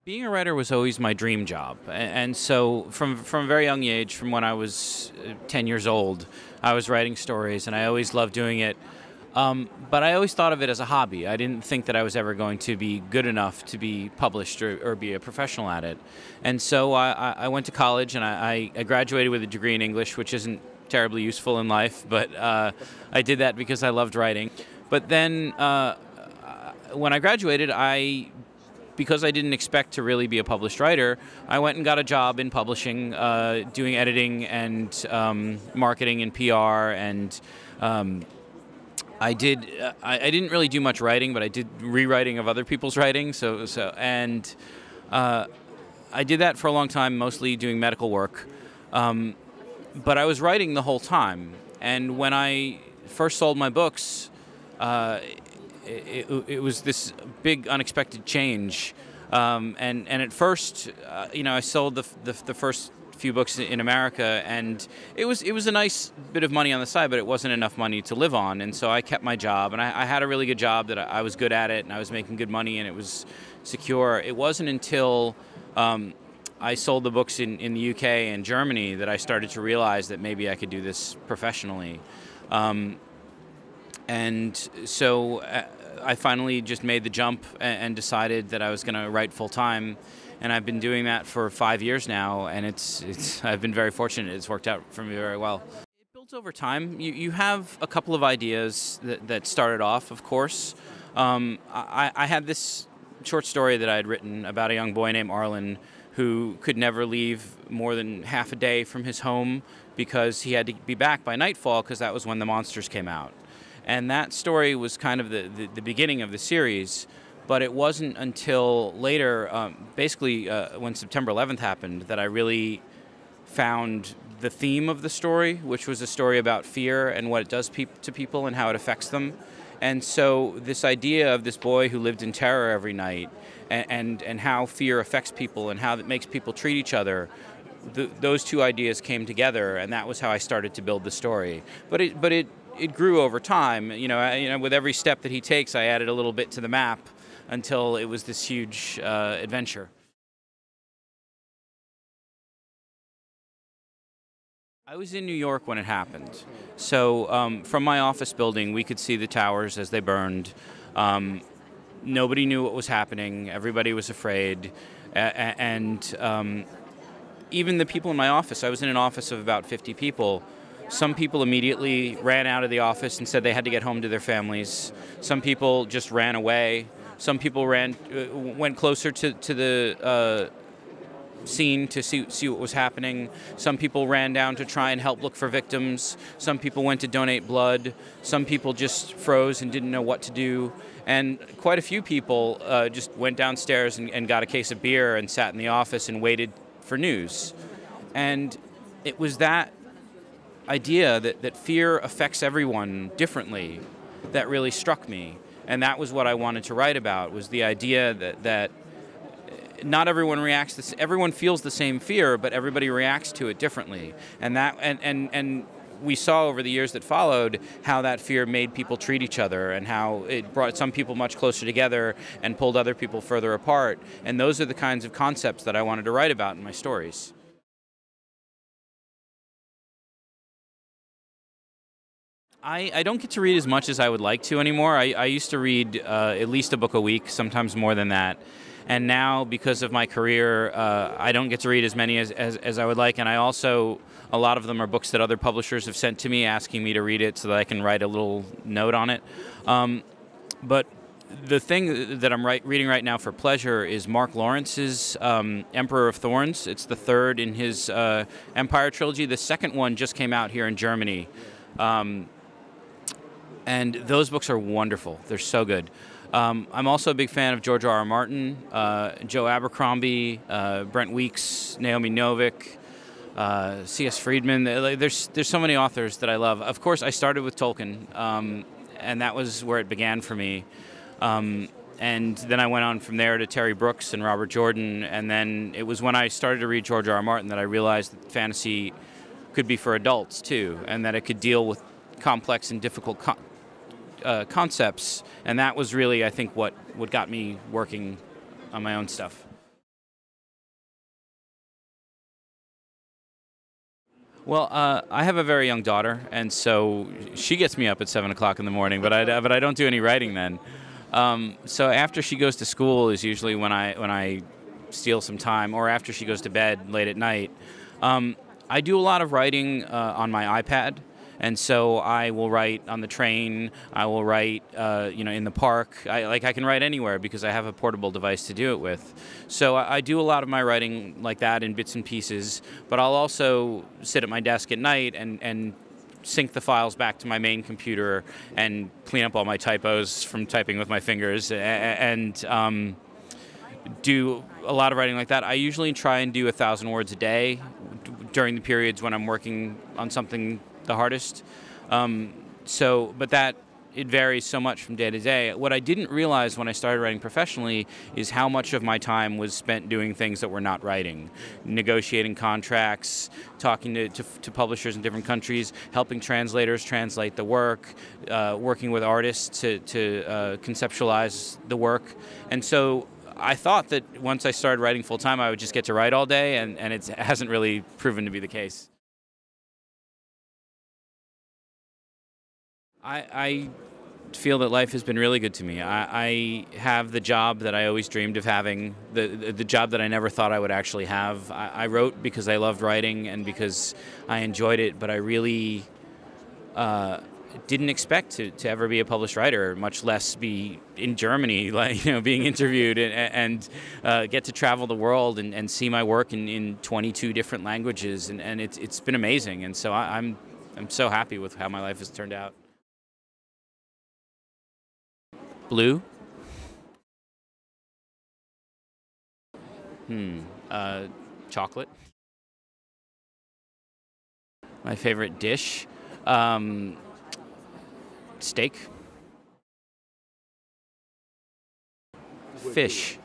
Being a writer was always my dream job, and so from a very young age, from when I was 10 years old, I was writing stories, and I always loved doing it. But I always thought of it as a hobby. I didn't think that I was ever going to be good enough to be published or be a professional at it. And so I went to college, and I graduated with a degree in English, which isn't terribly useful in life, but I did that because I loved writing. But then when I graduated, because I didn't expect to really be a published writer, I went and got a job in publishing, doing editing and marketing and PR, and I didn't really do much writing, but I did rewriting of other people's writing. I did that for a long time, mostly doing medical work. But I was writing the whole time, and when I first sold my books, it was this big unexpected change, and at first, I sold the first few books in America, and it was a nice bit of money on the side, but it wasn't enough money to live on, and so I kept my job, and I had a really good job that I was good at it, and I was making good money, and it was secure. It wasn't until I sold the books in the UK and Germany that I started to realize that maybe I could do this professionally. And so I finally just made the jump and decided that I was going to write full time, and I've been doing that for 5 years now, and I've been very fortunate. It's worked out for me very well. It builds over time. You have a couple of ideas that started off, of course. I had this short story that I had written about a young boy named Arlen who could never leave more than half a day from his home because he had to be back by nightfall because that was when the monsters came out. And that story was kind of the beginning of the series, but it wasn't until later, basically when September 11th happened, that I really found the theme of the story, which was a story about fear and what it does to people and how it affects them. And so this idea of this boy who lived in terror every night and how fear affects people and how it makes people treat each other, those two ideas came together, and that was how I started to build the story. But it grew over time. With every step that he takes, I added a little bit to the map until it was this huge adventure. I was in New York when it happened. So from my office building, we could see the towers as they burned. Nobody knew what was happening. Everybody was afraid. And even the people in my office, I was in an office of about 50 people. Some people immediately ran out of the office and said they had to get home to their families. Some people just ran away. Some people went closer to the scene to see what was happening. Some people ran down to try and help look for victims. Some people went to donate blood. Some people just froze and didn't know what to do. And quite a few people just went downstairs and got a case of beer and sat in the office and waited for news. And it was that idea that fear affects everyone differently that really struck me. And that was what I wanted to write about, was the idea that not everyone reacts everyone feels the same fear, but everybody reacts to it differently. And we saw over the years that followed how that fear made people treat each other and how it brought some people much closer together and pulled other people further apart. And those are the kinds of concepts that I wanted to write about in my stories. I don't get to read as much as I would like to anymore. I used to read at least a book a week, sometimes more than that. And now, because of my career, I don't get to read as many as I would like. And a lot of them are books that other publishers have sent to me asking me to read it so that I can write a little note on it. But the thing that I'm reading right now for pleasure is Mark Lawrence's Emperor of Thorns. It's the third in his Empire trilogy. The second one just came out here in Germany. And those books are wonderful. They're so good. I'm also a big fan of George R.R. Martin, Joe Abercrombie, Brent Weeks, Naomi Novik, C.S. Friedman. There's so many authors that I love. Of course, I started with Tolkien, and that was where it began for me. And then I went on from there to Terry Brooks and Robert Jordan, and then it was when I started to read George R.R. Martin that I realized that fantasy could be for adults too, and that it could deal with complex and difficult concepts, and that was really, I think, what got me working on my own stuff. Well, I have a very young daughter, and so she gets me up at 7 o'clock in the morning. But I don't do any writing then. So after she goes to school is usually when I steal some time, or after she goes to bed late at night. I do a lot of writing on my iPad. And so I will write on the train. I will write, in the park. I can write anywhere because I have a portable device to do it with. So I do a lot of my writing like that in bits and pieces. But I'll also sit at my desk at night and sync the files back to my main computer and clean up all my typos from typing with my fingers and do a lot of writing like that. I usually try and do 1,000 words a day during the periods when I'm working on something the hardest. But it varies so much from day to day. What I didn't realize when I started writing professionally is how much of my time was spent doing things that were not writing. Negotiating contracts, talking to publishers in different countries, helping translators translate the work, working with artists to conceptualize the work. And so I thought that once I started writing full time, I would just get to write all day, and it hasn't really proven to be the case. I feel that life has been really good to me. I have the job that I always dreamed of having, the job that I never thought I would actually have. I wrote because I loved writing and because I enjoyed it, but I really didn't expect to ever be a published writer, much less be in Germany, being interviewed and get to travel the world and see my work in 22 different languages, and it's been amazing. And so I'm so happy with how my life has turned out. Blue? Chocolate. My favorite dish? Steak. Fish.